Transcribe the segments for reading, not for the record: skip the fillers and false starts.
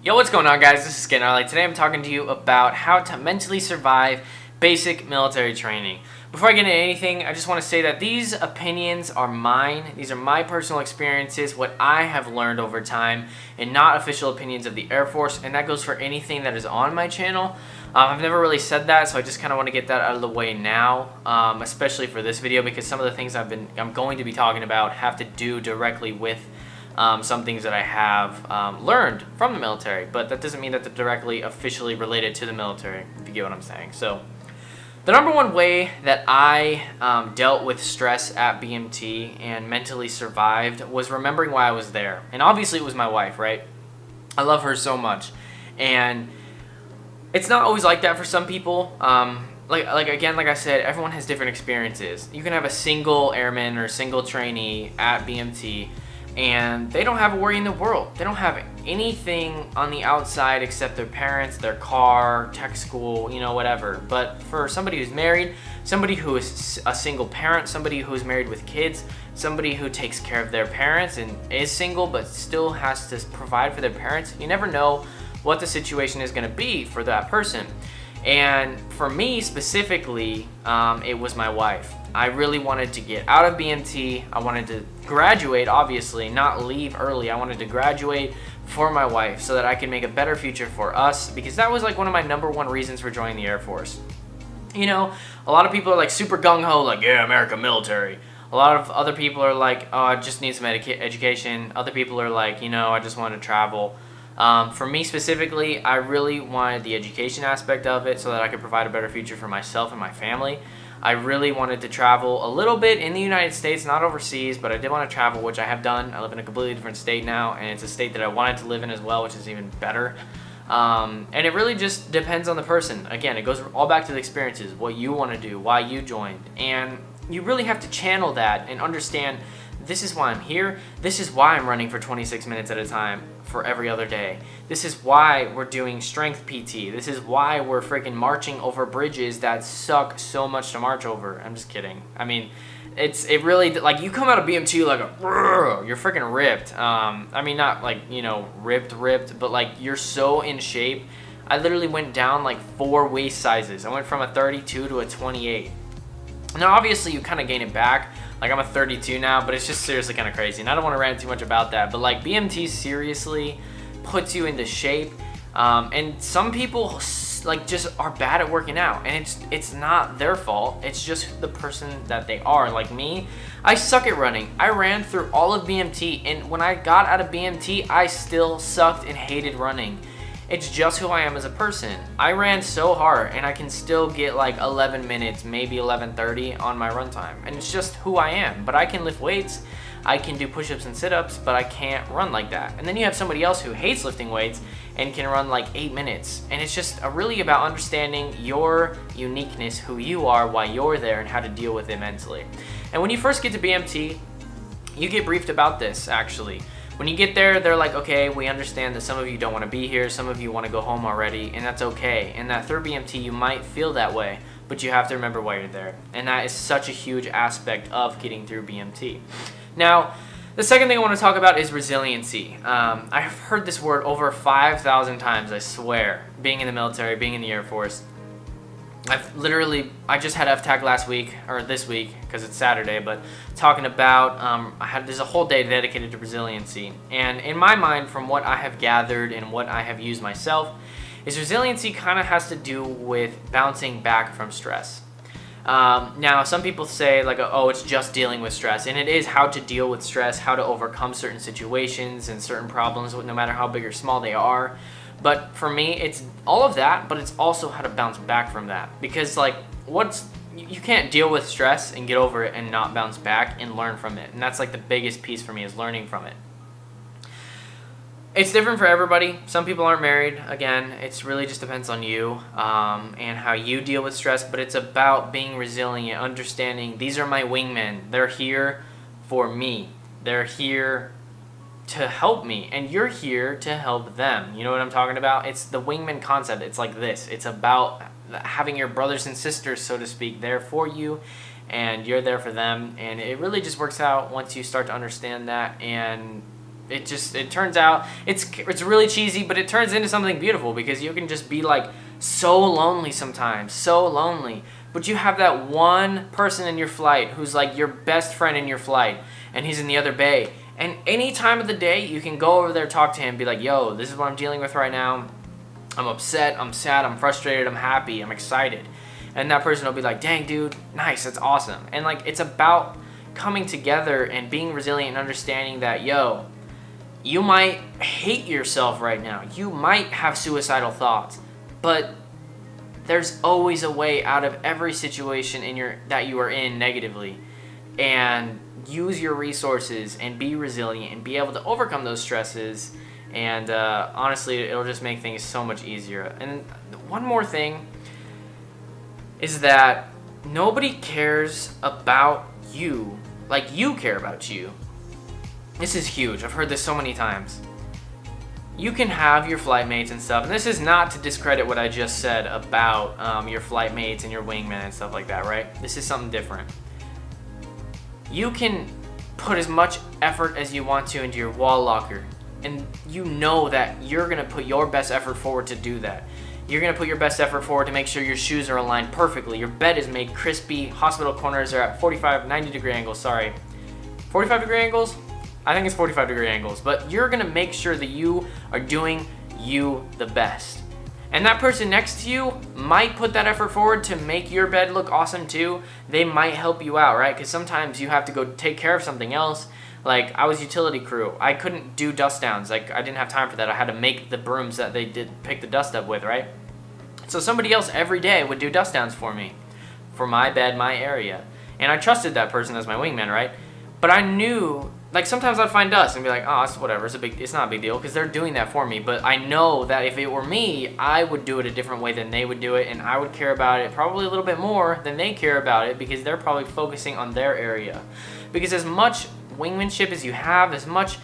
Yo, what's going on, guys? This is Skinarly. Today I'm talking to you about how to mentally survive basic military training. Before I get into anything, I just want to say that these opinions are mine. These are my personal experiences, what I have learned over time, and not official opinions of the Air Force, and that goes for anything that is on my channel. I've never really said that, so I just kind of want to get that out of the way now, especially for this video, because some of the things I'm going to be talking about have to do directly with some things that I have learned from the military, but that doesn't mean that they're directly officially related to the military, if you get what I'm saying. So the number one way that I dealt with stress at BMT and mentally survived was remembering why I was there. And obviously it was my wife, right? I love her so much. And it's not always like that for some people. Like I said, everyone has different experiences. You can have a single airman or a single trainee at BMT and they don't have a worry in the world. They don't have anything on the outside except their parents, their car, tech school, you know, whatever. But for somebody who's married, somebody who is a single parent, somebody who's married with kids, somebody who takes care of their parents and is single but still has to provide for their parents, you never know what the situation is going to be for that person. And for me specifically, it was my wife. I really wanted to get out of BMT. I wanted to graduate, obviously, not leave early. I wanted to graduate for my wife so that I could make a better future for us, because that was like one of my number one reasons for joining the Air Force. You know, a lot of people are like super gung-ho, like, yeah, America, military. A lot of other people are like, oh, I just need some education. Other people are like, you know, I just want to travel. For me specifically, I really wanted the education aspect of it so that I could provide a better future for myself and my family. I really wanted to travel a little bit in the United States, not overseas, but I did want to travel, which I have done. I live in a completely different state now, and it's a state that I wanted to live in as well, which is even better. And it really just depends on the person. Again, it goes all back to the experiences, what you want to do, why you joined. And you really have to channel that and understand, this is why I'm here. This is why I'm running for 26 minutes at a time for every other day. This is why we're doing strength PT. This is why we're freaking marching over bridges that suck so much to march over. I'm just kidding. I mean, it really, like, you come out of BMT like you're freaking ripped. I mean, not like, you know, ripped, but like you're so in shape. I literally went down like 4 waist sizes. I went from a 32 to a 28. Now, obviously, you kind of gain it back. Like, I'm a 32 now, but it's just seriously kind of crazy. And I don't want to rant too much about that. But, like, BMT seriously puts you into shape. And some people, like, just are bad at working out. And it's not their fault. It's just the person that they are. Like me, I suck at running. I ran through all of BMT. And when I got out of BMT, I still sucked and hated running. It's just who I am as a person. I ran so hard and I can still get like 11 minutes, maybe 11:30 on my run time. And it's just who I am. But I can lift weights, I can do push-ups and sit-ups, but I can't run like that. And then you have somebody else who hates lifting weights and can run like 8 minutes. And it's just really about understanding your uniqueness, who you are, why you're there, and how to deal with it mentally. And when you first get to BMT, you get briefed about this, actually. When you get there, they're like, okay, we understand that some of you don't want to be here, some of you want to go home already, and that's okay. And that through BMT, you might feel that way, but you have to remember why you're there. And that is such a huge aspect of getting through BMT. Now, the second thing I want to talk about is resiliency. I've heard this word over 5,000 times, I swear, being in the military, being in the Air Force. I just had FTAC last week, or this week, because it's Saturday, but talking about, there's a whole day dedicated to resiliency. And in my mind, from what I have gathered and what I have used myself, is resiliency kind of has to do with bouncing back from stress. Now, some people say, like, oh, it's just dealing with stress. And it is how to deal with stress, how to overcome certain situations and certain problems, no matter how big or small they are. But for me, it's all of that, but it's also how to bounce back from that. Because, like, you can't deal with stress and get over it and not bounce back and learn from it. And that's, like, the biggest piece for me, is learning from it. It's different for everybody. Some people aren't married. Again, it really just depends on you and how you deal with stress. But it's about being resilient, understanding these are my wingmen. They're here for me. They're here to help me, and you're here to help them. You know what I'm talking about? It's the wingman concept. It's like this. It's about having your brothers and sisters, so to speak, there for you, and you're there for them. And it really just works out once you start to understand that and it turns out, it's really cheesy, but it turns into something beautiful because you can just be like so lonely sometimes, so lonely. But you have that one person in your flight who's like your best friend in your flight, and he's in the other bay. And any time of the day, you can go over there, talk to him, be like, yo, this is what I'm dealing with right now. I'm upset, I'm sad, I'm frustrated, I'm happy, I'm excited. And that person will be like, dang, dude, nice, that's awesome. And like, it's about coming together and being resilient and understanding that, yo, you might hate yourself right now. You might have suicidal thoughts, but there's always a way out of every situation that you are in negatively. And use your resources and be resilient and be able to overcome those stresses. And honestly, it'll just make things so much easier. And one more thing is that nobody cares about you like you care about you. This is huge. I've heard this so many times. You can have your flight mates and stuff, and this is not to discredit what I just said about your flight mates and your wingman and stuff like that, right? This is something different. You can put as much effort as you want to into your wall locker, and you know that you're gonna put your best effort forward to do that. You're gonna put your best effort forward to make sure your shoes are aligned perfectly. Your bed is made crispy. Hospital corners are at 90 degree angles, sorry. 45 degree angles? I think it's 45 degree angles, but you're gonna make sure that you are doing you the best. And that person next to you might put that effort forward to make your bed look awesome too. They might help you out, right? Because sometimes you have to go take care of something else. Like, I was utility crew. I couldn't do dust downs. Like, I didn't have time for that. I had to make the brooms that they did pick the dust up with, right? So somebody else every day would do dust downs for me, for my bed, my area. And I trusted that person as my wingman, right? But I knew, like, sometimes I'd find dust and be like, oh, it's whatever, it's not a big deal, because they're doing that for me. But I know that if it were me, I would do it a different way than they would do it, and I would care about it probably a little bit more than they care about it, because they're probably focusing on their area. Because as much wingmanship as you have, as much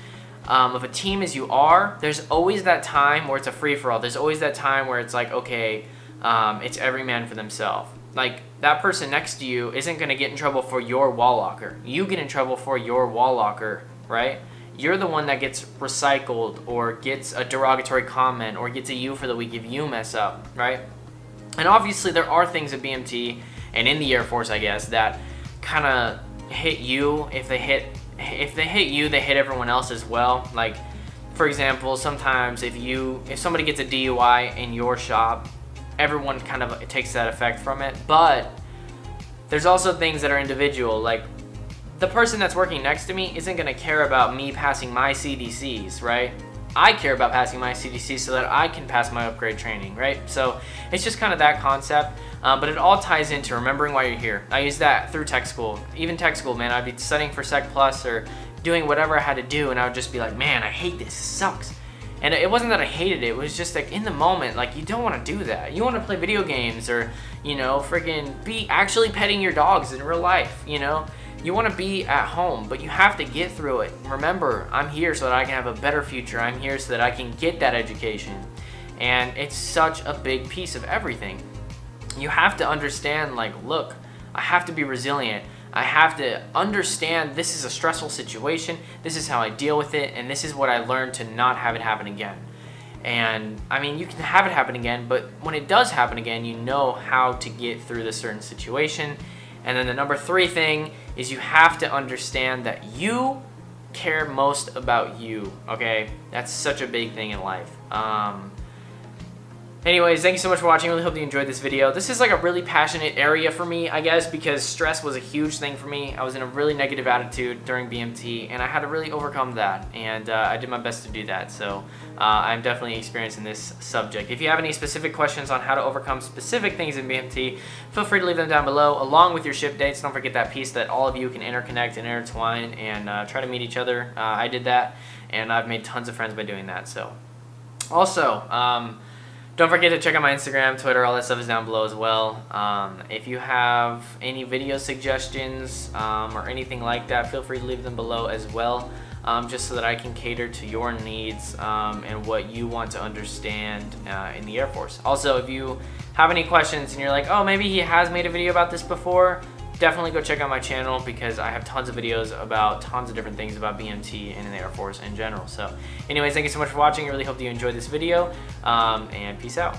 of a team as you are, there's always that time where it's a free-for-all. There's always that time where it's like, okay, it's every man for themselves. Like, that person next to you isn't going to get in trouble for your wall locker. You get in trouble for your wall locker, right? You're the one that gets recycled or gets a derogatory comment or gets a U for the week if you mess up, right? And obviously there are things at BMT and in the Air Force, I guess, that kind of hit you. If they hit you, they hit everyone else as well. Like, for example, sometimes if somebody gets a DUI in your shop, everyone kind of takes that effect from it. But there's also things that are individual. Like, the person that's working next to me isn't going to care about me passing my CDCs, right? I care about passing my CDCs so that I can pass my upgrade training, right? So it's just kind of that concept, but it all ties into remembering why you're here. I use that through tech school. Even tech school, man, I'd be studying for Sec Plus or doing whatever I had to do, and I would just be like, man, I hate this, it sucks. And it wasn't that I hated it, it was just like in the moment, like, you don't want to do that. You want to play video games or, you know, freaking be actually petting your dogs in real life, you know? You want to be at home, but you have to get through it. Remember, I'm here so that I can have a better future. I'm here so that I can get that education. And it's such a big piece of everything. You have to understand, like, look, I have to be resilient. I have to understand this is a stressful situation, this is how I deal with it, and this is what I learned to not have it happen again. And I mean, you can have it happen again, but when it does happen again, you know how to get through the certain situation. And then the number 3 thing is you have to understand that you care most about you, okay? That's such a big thing in life. Anyways, thank you so much for watching. I really hope you enjoyed this video. This is like a really passionate area for me, I guess, because stress was a huge thing for me. I was in a really negative attitude during BMT, and I had to really overcome that, and I did my best to do that. So I'm definitely experiencing this subject. If you have any specific questions on how to overcome specific things in BMT, feel free to leave them down below, along with your ship dates. Don't forget that piece that all of you can interconnect and intertwine and try to meet each other. I did that, and I've made tons of friends by doing that. So, also, don't forget to check out my Instagram, Twitter, all that stuff is down below as well. If you have any video suggestions or anything like that, feel free to leave them below as well, just so that I can cater to your needs and what you want to understand in the Air Force. Also, if you have any questions and you're like, oh, maybe he has made a video about this before, definitely go check out my channel because I have tons of videos about tons of different things about BMT and the Air Force in general. So anyways, thank you so much for watching. I really hope that you enjoyed this video, and peace out.